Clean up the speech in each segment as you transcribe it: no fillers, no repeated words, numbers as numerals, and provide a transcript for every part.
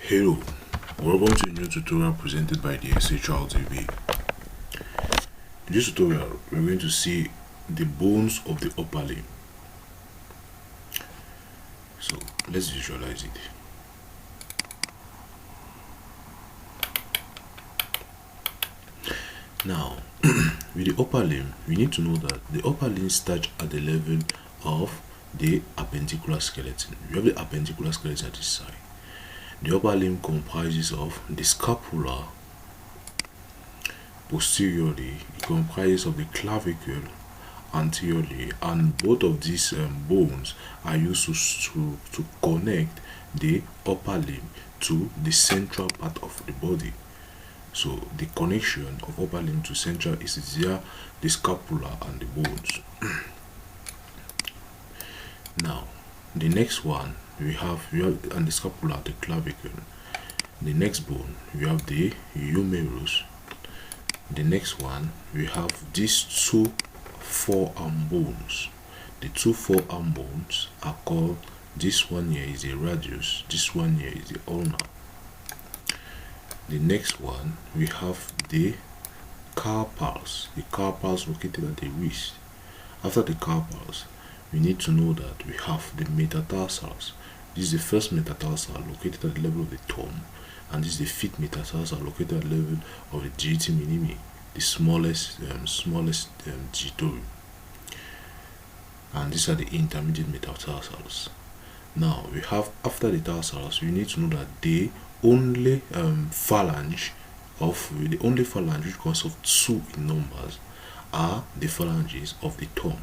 Hello, welcome to a new tutorial presented by the SHR TV. In this tutorial, we're going to see the bones of the upper limb. So let's visualize it. Now, with the upper limb, we need to know that the upper limb starts at the level of the appendicular skeleton. We have the appendicular skeleton at this side. The upper limb comprises of the scapula. Posteriorly, it comprises of the clavicle anteriorly, and both of these bones are used to connect the upper limb to the central part of the body. So the connection of upper limb to central is via the scapula and the bones. Now, the next one we have and the scapula, the clavicle. The next bone we have the humerus. The next one we have these two forearm bones. The two forearm bones are called, this one here is the radius, this one here is the ulna. The next one we have the carpals. The carpals located at the wrist. After the carpals, we need to know that we have the metatarsals. This is the first metatarsal located at the level of the thumb, and this is the fifth metatarsal located at the level of the digiti minimi, the smallest digitory. And these are the intermediate metatarsals. Now we have, after the tarsals, we need to know that the only phalange which consists of two in numbers are the phalanges of the thumb.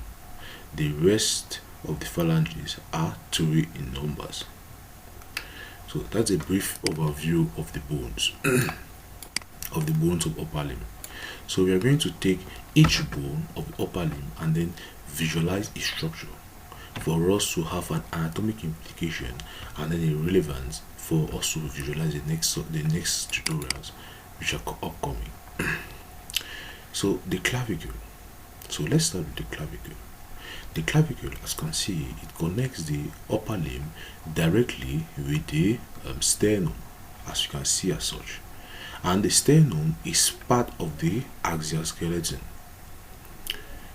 The rest of the phalanges are 3 in numbers. So that's a brief overview of the bones of the bones of upper limb. So we are going to take each bone of the upper limb and then visualize its structure for us to have an anatomic implication and then a relevance for us to visualize the next tutorials which are upcoming. So the clavicle. So let's start with the clavicle. The clavicle, as you can see, it connects the upper limb directly with the sternum, as you can see as such. And the sternum is part of the axial skeleton.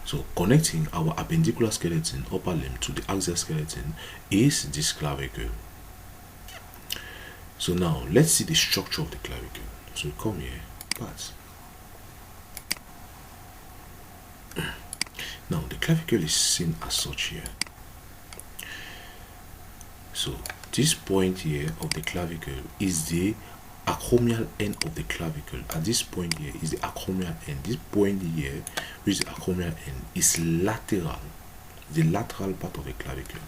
So connecting our appendicular skeleton, upper limb, to the axial skeleton is this clavicle. So now let's see the structure of the clavicle. So we come here, parts. Now the clavicle is seen as such here. So this point here of the clavicle is the acromial end of the clavicle. At this point here is the acromial end. This point here, which is the acromial end, is lateral, the lateral part of the clavicle.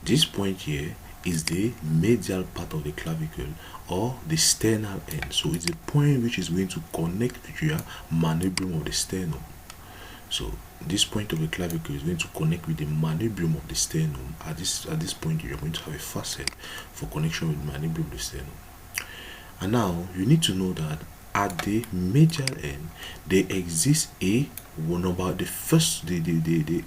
This point here is the medial part of the clavicle, or the sternal end. So it's the point which is going to connect with your manubrium of the sternum. So this point of the clavicle is going to connect with the manubrium of the sternum. At this point, you're going to have a facet for connection with the manubrium of the sternum. And now you need to know that at the medial end, there exists a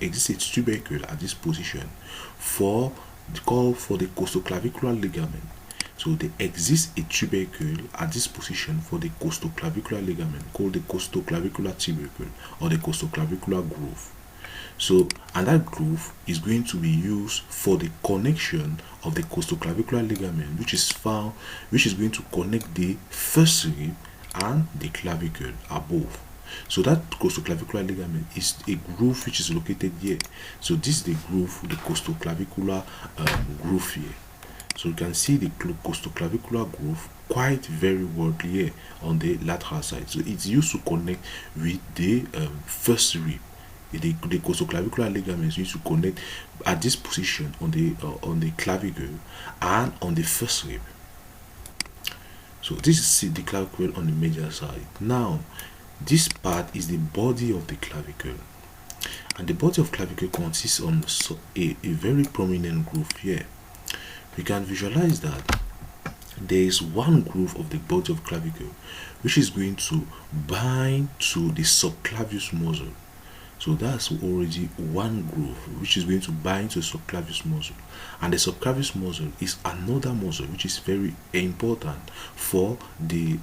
exists a tubercle at this position for the costoclavicular ligament. So there exists a tubercle at this position for the costoclavicular ligament called the costoclavicular tubercle, or the costoclavicular groove. So, and that groove is going to be used for the connection of the costoclavicular ligament, which is going to connect the first rib and the clavicle above. So that costoclavicular ligament is a groove which is located here. So this is the groove, the costoclavicular groove here. So you can see the costoclavicular groove quite very well here on the lateral side. So it's used to connect with the first rib. The costoclavicular ligament is used to connect at this position on the clavicle and on the first rib. So this is the clavicle on the medial side. Now this part is the body of the clavicle, and the body of clavicle consists of a very prominent groove here. We can visualize that there is one groove of the body of clavicle which is going to bind to the subclavius muscle. So that's already one groove which is going to bind to the subclavius muscle, and the subclavius muscle is another muscle which is very important for the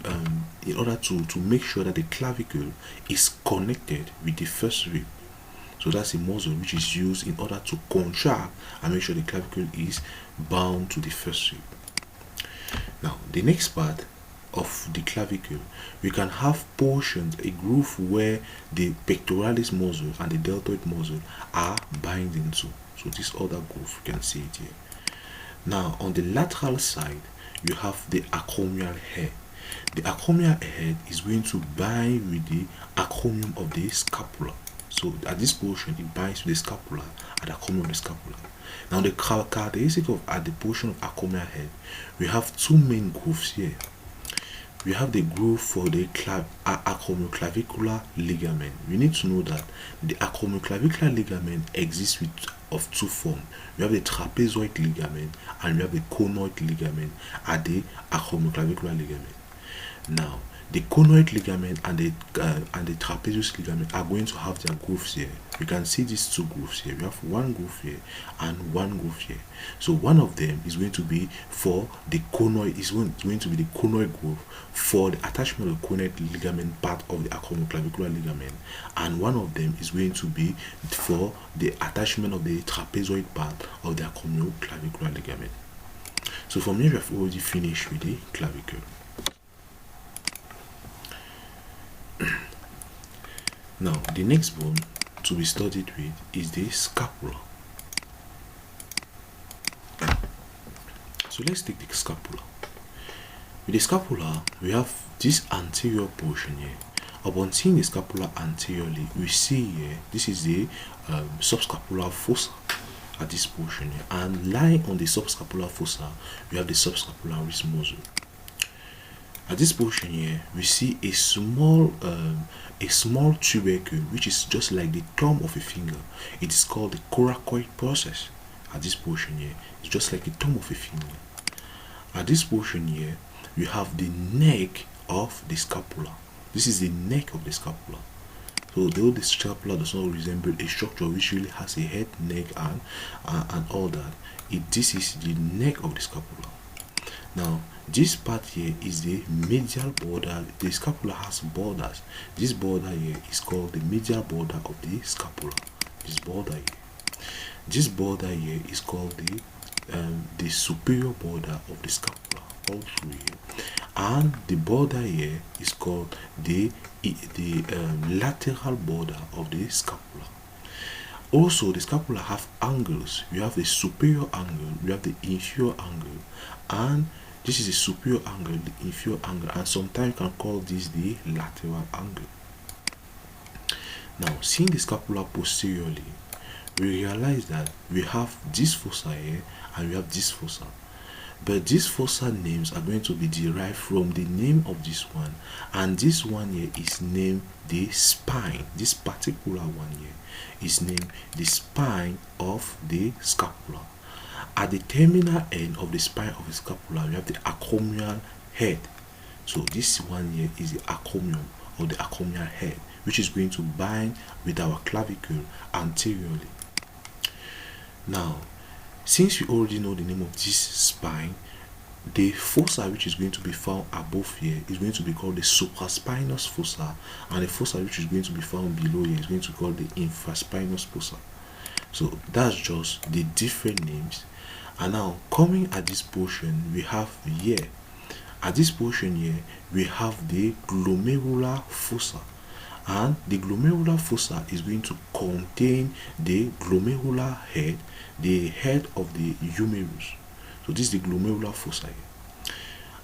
in order to make sure that the clavicle is connected with the first rib. So that's a muscle which is used in order to contract and make sure the clavicle is bound to the first rib. Now the next part of the clavicle, we can have portions, a groove where the pectoralis muscle and the deltoid muscle are binding to. So this other groove, you can see it here. Now on the lateral side, you have the acromial hair. The acromial head is going to bind with the acromion of the scapula. So at this portion, it binds with the scapula at the acromion of the scapula. Now the characteristic of at the portion of acromial head, we have two main grooves here. We have the groove for the acromioclavicular ligament. We need to know that the acromioclavicular ligament exists of two forms. We have the trapezoid ligament and we have the conoid ligament at the acromioclavicular ligament. Now, the conoid ligament and the trapezius ligament are going to have their grooves here. You can see these two grooves here. We have one groove here and one groove here. So one of them is going to be for the conoid, is going to be the conoid groove for the attachment of the conoid ligament part of the acromioclavicular ligament, and one of them is going to be for the attachment of the trapezoid part of the acromioclavicular ligament. So from here we have already finished with the clavicle. Now the next bone to be studied with is the scapula. So let's take the scapula. With the scapula, we have this anterior portion here. Upon seeing the scapula anteriorly, we see here, this is the subscapular fossa at this portion here, and lying on the subscapular fossa, we have the subscapularis muscle. At this portion here, we see a small tubercle which is just like the thumb of a finger. It is called the coracoid process. At this portion here, it's just like the thumb of a finger. At this portion here, we have the neck of the scapula. This is the neck of the scapula. So though the scapula does not resemble a structure which really has a head, neck, and all that, this is the neck of the scapula. Now this part here is the medial border. The scapula has borders. This border here is called the medial border of the scapula. This border here is called the superior border of the scapula, all through here, and the border here is called the lateral border of the scapula. Also, the scapula have angles. We have the superior angle, we have the inferior angle, and this is the superior angle, the inferior angle, and sometimes you can call this the lateral angle. Now, seeing the scapula posteriorly, we realize that we have this fossa here and we have this fossa. But these fossa names are going to be derived from the name of this one, and this one here is named the spine. This particular one here is named the spine of the scapula. At the terminal end of the spine of the scapula, we have the acromial head. So this one here is the acromion or the acromial head, which is going to bind with our clavicle anteriorly. Now, since we already know the name of this spine, the fossa which is going to be found above here is going to be called the supraspinous fossa, and the fossa which is going to be found below here is going to be called the infraspinous fossa. So that's just the different names. And now coming at this portion, we have here, at this portion here, we have the glomerular fossa, and the glomerular fossa is going to contain the glomerular head, the head of the humerus. So this is the glomerular fossa here.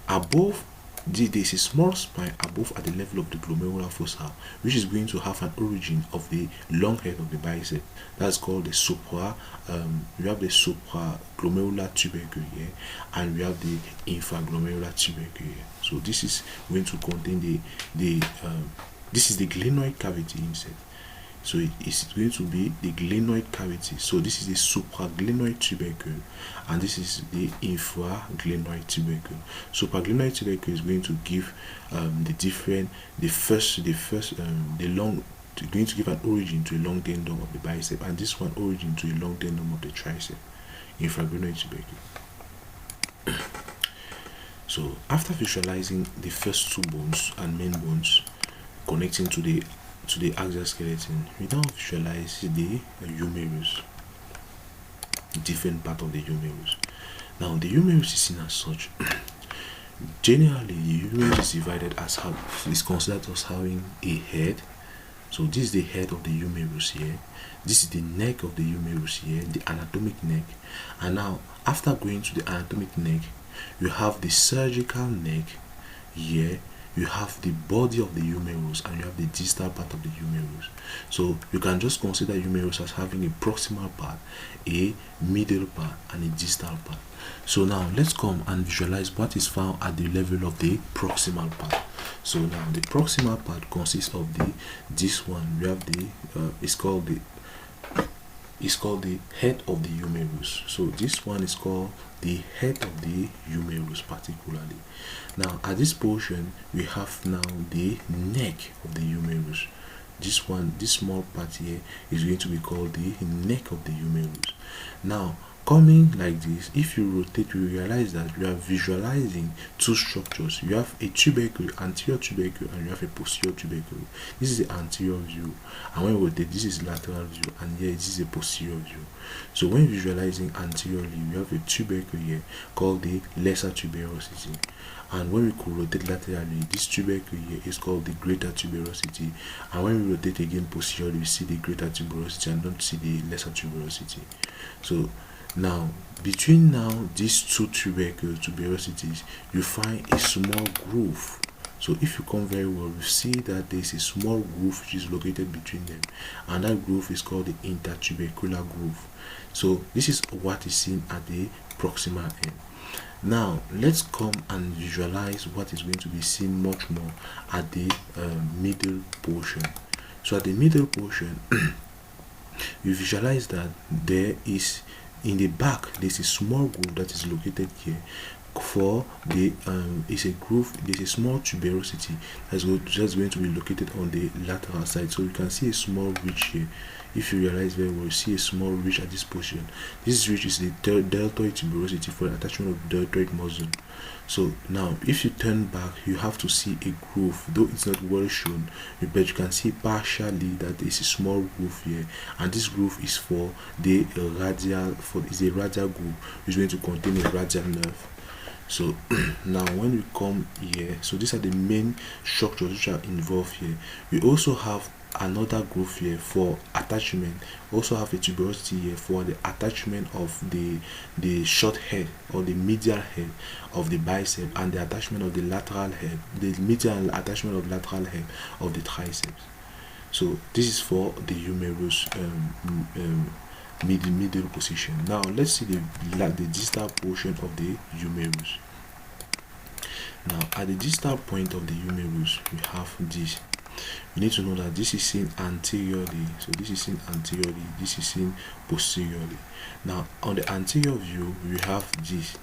Above, there is a small spine above at the level of the glomerular fossa, which is going to have an origin of the long head of the bicep. That's called the we have the supraglomerular tubercle here, and we have the infraglomerular tubercle here. So this is going to contain this is the glenoid cavity inside. So it is going to be the glenoid cavity. So this is the supraglenoid tubercle, and this is the infraglenoid tubercle. Supraglenoid tubercle is going to give the long going to give an origin to a long tendon of the bicep, and this one origin to a long tendon of the tricep, infraglenoid tubercle. So after visualizing the first two bones and main bones connecting to the axial skeleton, we now visualize the humerus, different part of the humerus. Now the humerus is seen as such. Generally, the humerus is divided as is considered as having a head. So this is the head of the humerus here. This is the neck of the humerus here, the anatomic neck. And now, after going to the anatomic neck, you have the surgical neck here. You have the body of the humerus, and you have the distal part of the humerus. So you can just consider humerus as having a proximal part, a middle part, and a distal part. So now let's come and visualize what is found at the level of the proximal part. So now the proximal part consists of this one. We have it's called the head of the humerus. So this one is called the head of the humerus particularly. Now at this portion we have now the neck of the humerus. This small part here is going to be called the neck of the humerus. Now coming like this, if you rotate, you realize that you are visualizing two structures. You have a tubercle, anterior tubercle, and you have a posterior tubercle. This is the anterior view, and when we rotate, this is lateral view, and here this is a posterior view. So when visualizing anteriorly, we have a tubercle here called the lesser tuberosity, and when we could rotate laterally, this tubercle here is called the greater tuberosity, and when we rotate again posteriorly, we see the greater tuberosity and don't see the lesser tuberosity. So now between these two tuberosities, you find a small groove. So if you come very well, you see that there is a small groove which is located between them, and that groove is called the intertubercular groove. So this is what is seen at the proximal end. Now let's come and visualize what is going to be seen much more at the middle portion. So at the middle portion, you visualize that there is, in the back, there's a small groove that is located here. For the there's a small tuberosity that's just going to be located on the lateral side. So you can see a small ridge here. If you realize very well, you see a small ridge at this position. This ridge is the deltoid tuberosity for the attachment of the deltoid muscle. So now if you turn back, you have to see a groove, though it's not well shown, but you can see partially that there is a small groove here, and this groove is for the radial, is a radial groove which is going to contain a radial nerve. So now when we come here, so these are the main structures which are involved here. We also have another groove here for attachment. Also have a tuberosity here for the attachment of the short head or the medial head of the bicep, and the attachment of the lateral head, the medial attachment of lateral head of the triceps. So this is for the humerus middle position. Now let's see the distal portion of the humerus. Now at the distal point of the humerus, we have this. You need to know that this is seen anteriorly. So this is seen anteriorly, this is seen posteriorly. Now on the anterior view, we have this.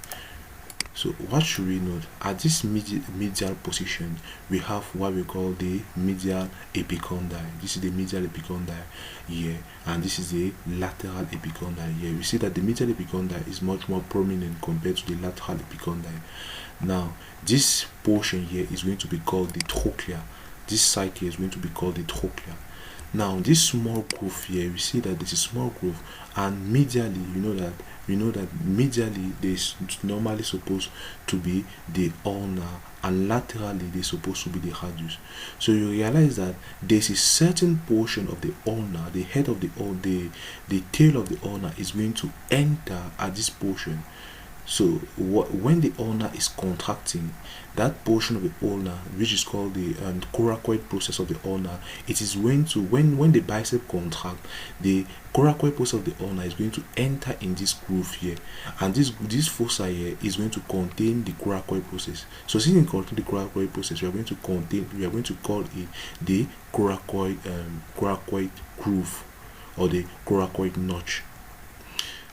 So what should we note? At this medial position, we have what we call the medial epicondyle. This is the medial epicondyle here, and this is the lateral epicondyle here. We see that the medial epicondyle is much more prominent compared to the lateral epicondyle. Now this portion here is going to be called the trochlea. This side here is going to be called the trochlea. Now this small groove here, we see that this is a small groove, and medially, we know that medially there's normally supposed to be the ulna, and laterally they're supposed to be the radius. So you realize that there's a certain portion of the ulna, the head of the ulna, the tail of the ulna is going to enter at this portion. So when the ulna is contracting, that portion of the ulna, which is called the coracoid process of the ulna, it is going to, when the bicep contract, the coracoid process of the ulna is going to enter in this groove here, and this fossa here is going to contain the coracoid process. So since it contains the coracoid process, we are going to call it the coracoid groove, or the coracoid notch.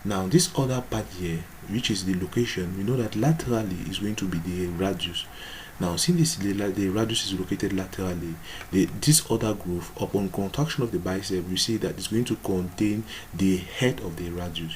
Now this other part here which is the location, we know that laterally is going to be the radius. Now, since the radius is located laterally, this other groove, upon contraction of the bicep, you see that it's going to contain the head of the radius.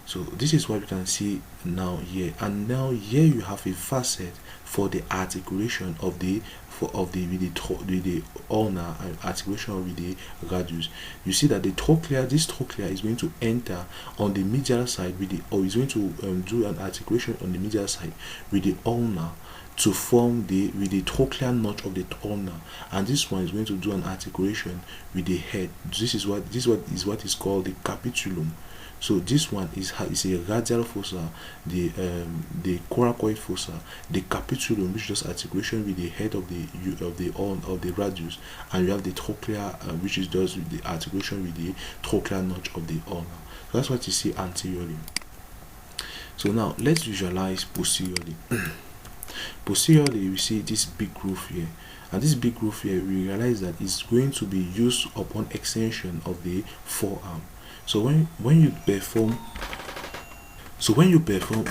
So this is what you can see now here, and now here you have a facet for the articulation of the with the ulnar and articulation with the radius. You see that the trochlea, this trochlea is going to enter on the medial side with the, or is going to do an articulation on the medial side with the ulnar to form with the trochlear notch of the ulnar, and this one is going to do an articulation with the head. This is what is called the capitulum. So this one is a radial fossa, the coracoid fossa, the capitulum, which does articulation with the head of the radius, and you have the trochlea, which does the articulation with the trochlear notch of the ulnar. So that's what you see anteriorly. So now let's visualize posteriorly. Posteriorly, we see this big groove here, and this big groove here, we realize that it's going to be used upon extension of the forearm. So when you perform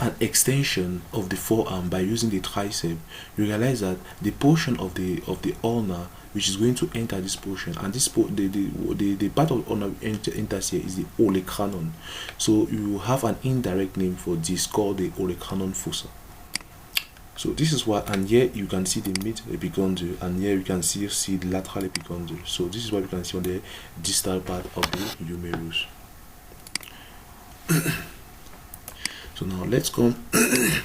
an extension of the forearm by using the tricep, you realize that the portion of the ulnar which is going to enter this portion, and this the part of the ulnar enters here is the olecranon. So you have an indirect name for this called the olecranon fossa. So this is what, and here you can see the mid epicondyle, and here you can see the lateral epicondyle. So this is what you can see on the distal part of the humerus. So now let's come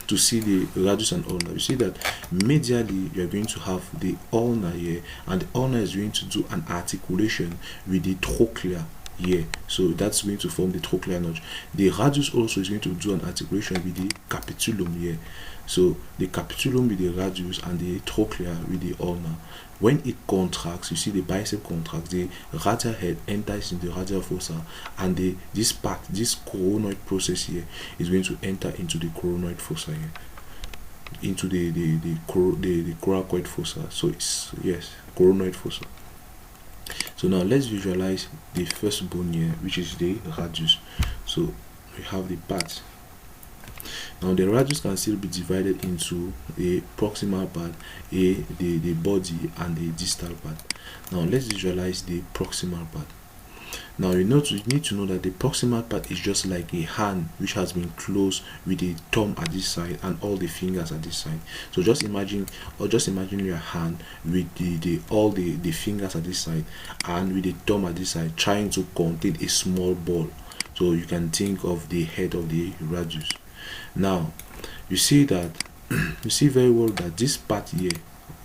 to see the radius and ulnar. You see that medially you are going to have the ulnar here, and the ulnar is going to do an articulation with the trochlea here. So that's going to form the trochlear notch. The radius also is going to do an articulation with the capitulum here. So the capitulum with the radius and the trochlea with the ulnar. When it contracts, you see the bicep contracts, the radial head enters into the radial fossa, and this coronoid process here is going to enter into the coronoid fossa here, into the coracoid fossa. So it's, yes, coronoid fossa. So now let's visualize the first bone here, which is the radius. So we have the part. Now the radius can still be divided into a proximal part, the body, and the distal part. Now let's visualize the proximal part. Now you need to know that the proximal part is just like a hand which has been closed with the thumb at this side and all the fingers at this side. So just imagine your hand with all the fingers at this side and with the thumb at this side trying to contain a small ball. So you can think of the head of the radius. Now you see very well that this part here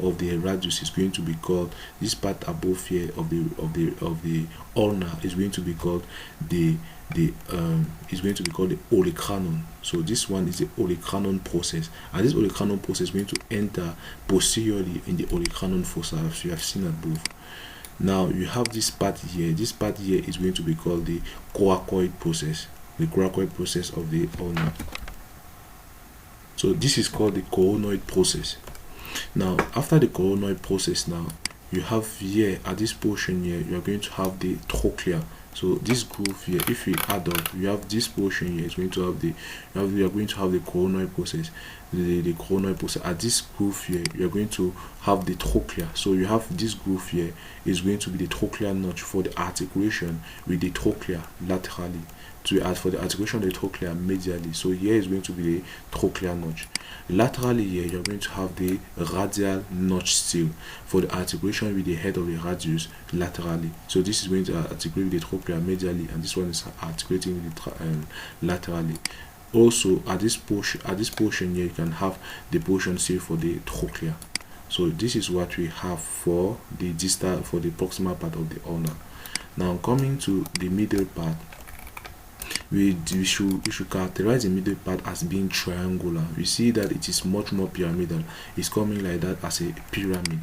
of the radius is going to be called, this part above here of the ulnar is going to be called the olecranon. So this one is the olecranon process, and this olecranon process is going to enter posteriorly in the olecranon fossa, as you have seen above. Now you have this part here. This part here is going to be called the coracoid process, the coracoid process of the ulnar. So this is called the coronoid process. Now after the coronoid process, now you have here at this portion here, you are going to have the trochlea. So this groove here, if we add up, you have this portion here is going to have we are going to have the coronoid process. The coronoid process at this groove here, you are going to have the trochlea. So you have this groove here is going to be the trochlear notch for the articulation with the trochlea laterally, for the articulation of the trochlea medially. So here is going to be the trochlear notch. Laterally here, you're going to have the radial notch still for the articulation with the head of the radius laterally. So this is going to articulate with the trochlea medially, and this one is articulating with the laterally. Also at this portion here, you can have the portion still for the trochlea. So this is what we have for the distal, for the proximal part of the ulnar. Now coming to the middle part, we should characterize the middle part as being triangular. We see that it is much more pyramidal. It's coming like that as a pyramid.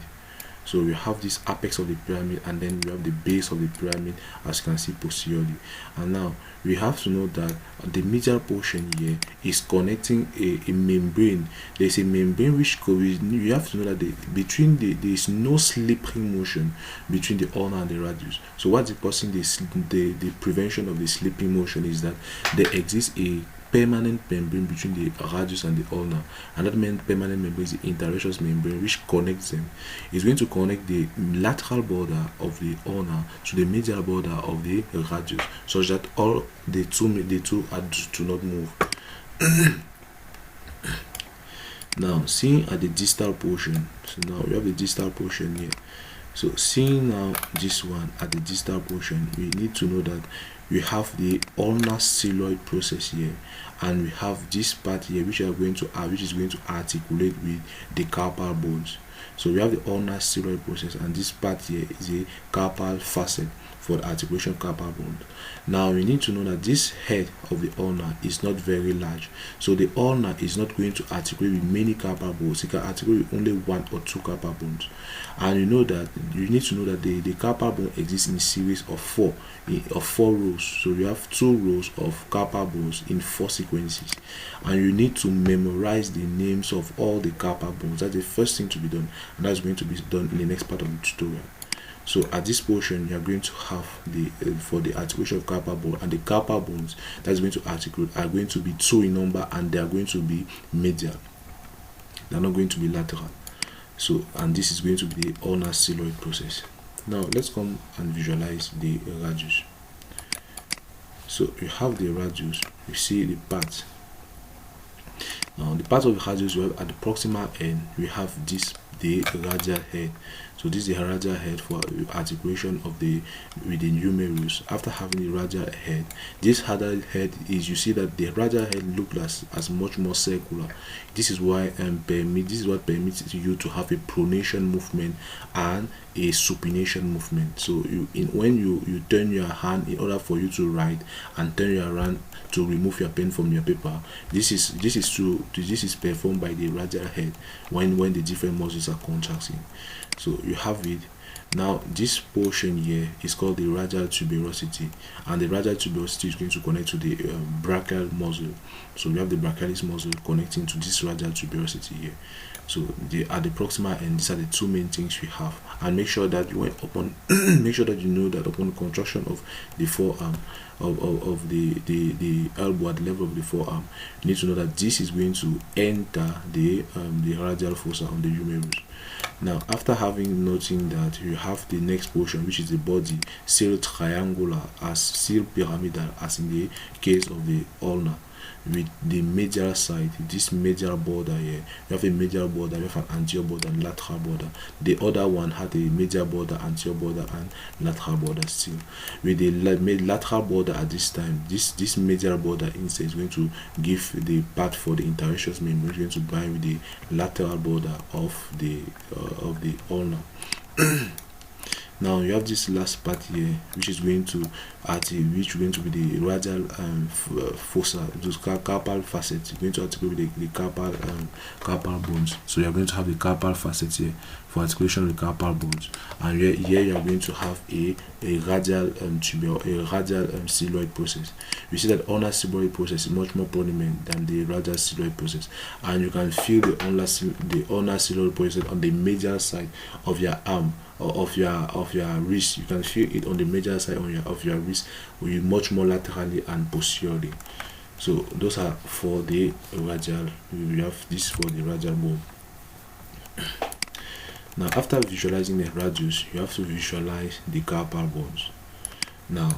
So we have this apex of the pyramid, and then we have the base of the pyramid, as you can see posteriorly. And now we have to know that the medial portion here is connecting a membrane. There is a membrane which you have to know that there is no slipping motion between the ulnar and the radius. So what's causing the prevention of the slipping motion is that there exists a permanent membrane between the radius and the ulna, and that permanent membrane is the interosseous membrane which connects them. It's going to connect the lateral border of the ulna to the medial border of the radius, such that all the two do not move. Now, seeing at the distal portion, so now we have the distal portion here. So seeing now this one at the distal portion, we need to know that we have the ulnar coeloid process here, and we have this part here which is going to articulate with the carpal bones. So we have the ulnar coeloid process, and this part here is a carpal facet for the articulation of carpal bones. Now we need to know that this head of the ulna is not very large, so the ulna is not going to articulate with many carpal bones. It can articulate with only 1 or 2 carpal bones. And you need to know that the carpal bone exists in a series of 4 rows. So you have 2 rows of carpal bones in 4 sequences, and you need to memorize the names of all the carpal bones. That's the first thing to be done, and that's going to be done in the next part of the tutorial. So at this portion, you are going to have the for the articulation of carpal bone, and the carpal bones that's going to articulate are going to be 2 in number, and they are going to be medial. They are not going to be lateral. So, and this is going to be the ulnar coeloid process. Now let's come and visualize the radius. So you have the radius, you see the part. Now the part of the radius you have at the proximal end, we have the radial head. So this is the radial head for articulation of with the humerus. After having the radial head, this radial head is, you see that the radial head looks as much more circular. This is why this is what permits you to have a pronation movement and a supination movement. So when you turn your hand in order for you to write, and turn your hand to remove your pen from your paper, this is performed by the radial head when the different muscles are contracting. So you have it. Now this portion here is called the radial tuberosity, and the radial tuberosity is going to connect to the brachial muscle. So we have the brachialis muscle connecting to this radial tuberosity here. So at the proximal end, these are the 2 main things we have. And make sure that make sure that you know that upon contraction of the forearm, of the elbow at the level of the forearm, you need to know that this is going to enter the radial fossa on the humerus. Now, after noting that, you have the next portion, which is the body, still triangular, still pyramidal, as in the case of the ulna, with the medial side, this medial border here. You have a medial border, you have an anterior border and lateral border. The other one had a medial border, anterior border, and lateral border still. With the lateral border at this time, this medial border instead is going to give the part for the interosseous membrane, going to bind with the lateral border of the ulna. Now you have this last part here, which is going to be the radial fossa, those carpal facets, going to articulate with the carpal bones. So you are going to have the carpal facets here for articulation of the carpal bones, and here you are going to have a radial coeloid process. You see that ulnar coeloid process is much more prominent than the radial coeloid process, and you can feel the ulnar coeloid process on the medial side of your arm, or of your wrist. You can feel it on the medial side of your wrist, with much more laterally and posteriorly. So those are for the radial. We have this for the radial bone. Now, after visualizing the radius, you have to visualize the carpal bones. Now,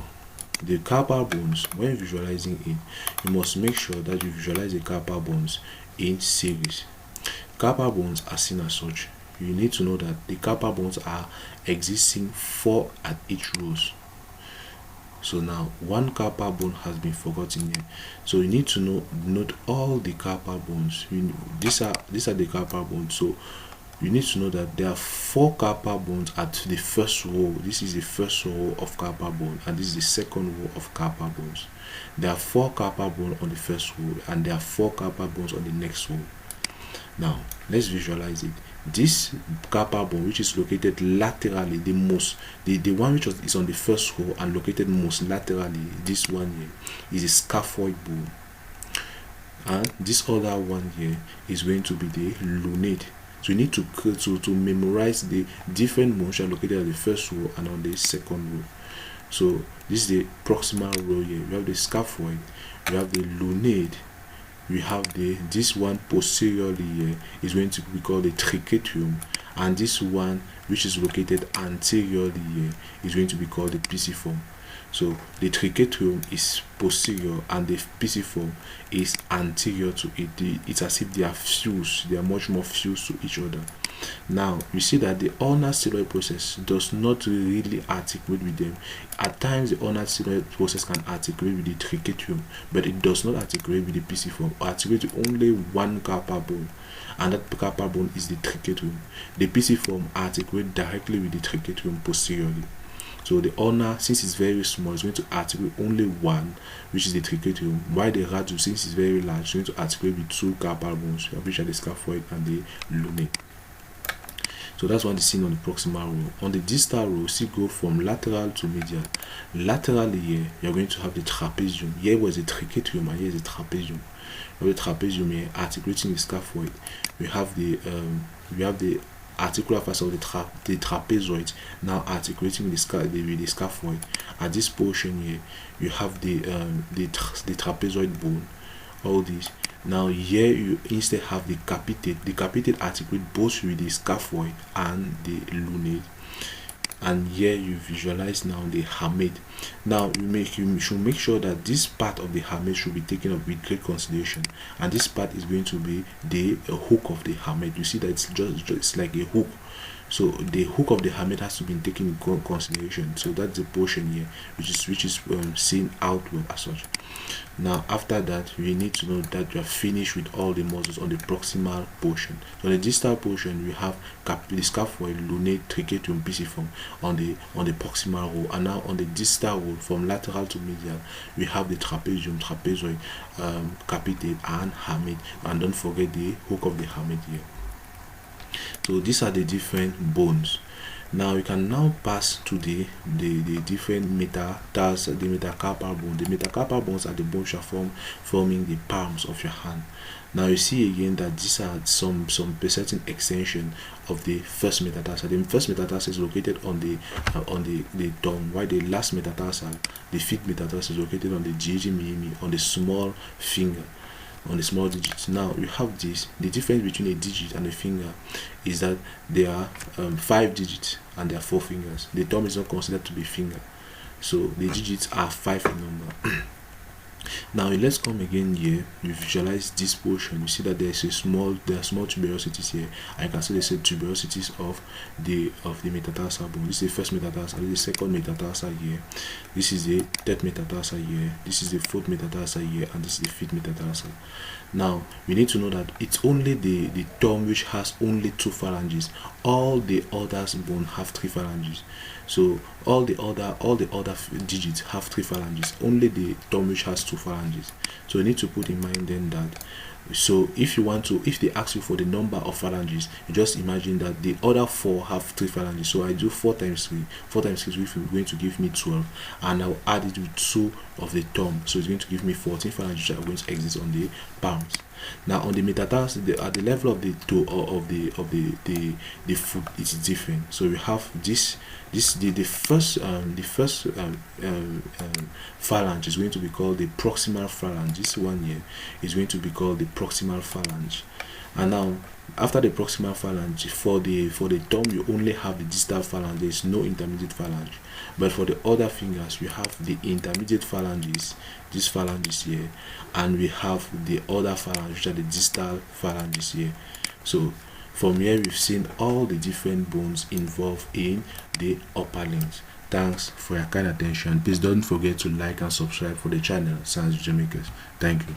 the carpal bones, when visualizing it, you must make sure that you visualize the carpal bones in series. Carpal bones are seen as such. You need to know that the carpal bones are existing 4 at each rows. So now 1 carpal bone has been forgotten here. So you need to note all the carpal bones. These are the carpal bones. So you need to know that there are 4 carpal bones at the first row. This is the first row of carpal bone, and this is the second row of carpal bones. There are 4 carpal bones on the first row, and there are 4 carpal bones on the next row. Now let's visualize it. This carpal bone, which is located laterally, the one which is on the first row and located most laterally, this one here is a scaphoid bone, and this other one here is going to be the lunate. So you need to memorize the different bones located at the first row and on the second row. So this is the proximal row here. We have the scaphoid, we have the lunate, we have this one posteriorly here is going to be called the triquetrium, and this one which is located anteriorly here is going to be called the pisiform. So the triquetrium is posterior and the pisiform is anterior to it. It's as if they are fused, they are much more fused to each other. Now you see that the ulnar sigmoid process does not really articulate with them. At times the ulnar sigmoid process can articulate with the triquetrium, but it does not articulate with the pisiform, or articulate with only one carpal bone, and that carpal bone is the triquetrium. The pisiform articulate directly with the triquetrium posteriorly. So the ulnar, since it's very small, is going to articulate only one, which is the triquetrium, while the radius, since it's very large, is going to articulate with two carpal bones, which are the scaphoid and the lunate. So that's what is seen on the proximal row. On the distal row, see go from lateral to medial. Laterally here, you're going to have the trapezium. Here was the triquetrium, and here is the trapezium. We have the trapezium here articulating the scaphoid. We have the articular face of the trapezoid now articulating with the scaphoid. At this portion here, you have the trapezoid bone. All these. Now here you instead have the capitate. The capitate articulate both with the scaphoid and the lunate. And here you visualize now the hamate. Now you should make sure that this part of the hamate should be taken up with great consideration, and this part is going to be the hook of the hamate. You see that it's like a hook. So the hook of the hamate has to be taken in consideration. So that's the portion here which is seen outward as such. Now after that, we need to know that you are finished with all the muscles on the proximal portion. So on the distal portion, we have the scaphoid, lunate, triquetrium, pisiform on the proximal row, and now on the distal row from lateral to medial, we have the trapezium, trapezoid, capitate, and hamate. And don't forget the hook of the hamate here. So these are the different bones. Now we can now pass to the different metatarsal, the metacarpal bone. The metacarpal bones are the bones forming the palms of your hand. Now you see again that these are some certain extension of the first metatarsal. The first metatarsal is located on the thumb, while the last metatarsal, the fifth metatarsal, is located on the GG on the small finger, on the small digits. Now you have this. The difference between a digit and a finger is that there are 5 digits and there are 4 fingers. The thumb is not considered to be finger, so the digits are 5 in number. Now let's come again here. You visualize this portion. You see that there are small tuberosities here. I can see the tuberosities of the metatarsal bone. This is the first metatarsal. This is the second metatarsal here. This is the third metatarsal here. This is the fourth metatarsal here, and this is the fifth metatarsal. Now we need to know that it's only the thumb which has only 2 phalanges. All the others bone have 3 phalanges. So all the other digits have 3 phalanges. Only the thumb which has 2 phalanges. So you need to put in mind then that, so if they ask you for the number of phalanges, you just imagine that the other 4 have 3 phalanges. So I do 4 times 3. 4 times 3 is going to give me 12, and I'll add it with 2 of the thumb, so it's going to give me 14 phalanges which are going to exist on the palms. Now on the metatarsal, at the level of the toe of the foot, it's different. So we have the first phalange is going to be called the proximal phalange. This one here is going to be called the proximal phalange. And now after the proximal phalange, for the thumb, you only have the distal phalange. There is no intermediate phalange. But for the other fingers, we have the intermediate phalanges, these phalanges here, and we have the other phalanges, which are the distal phalanges here. So from here, we've seen all the different bones involved in the upper limbs. Thanks for your kind attention. Please don't forget to like and subscribe for the channel, Science Makers. Thank you.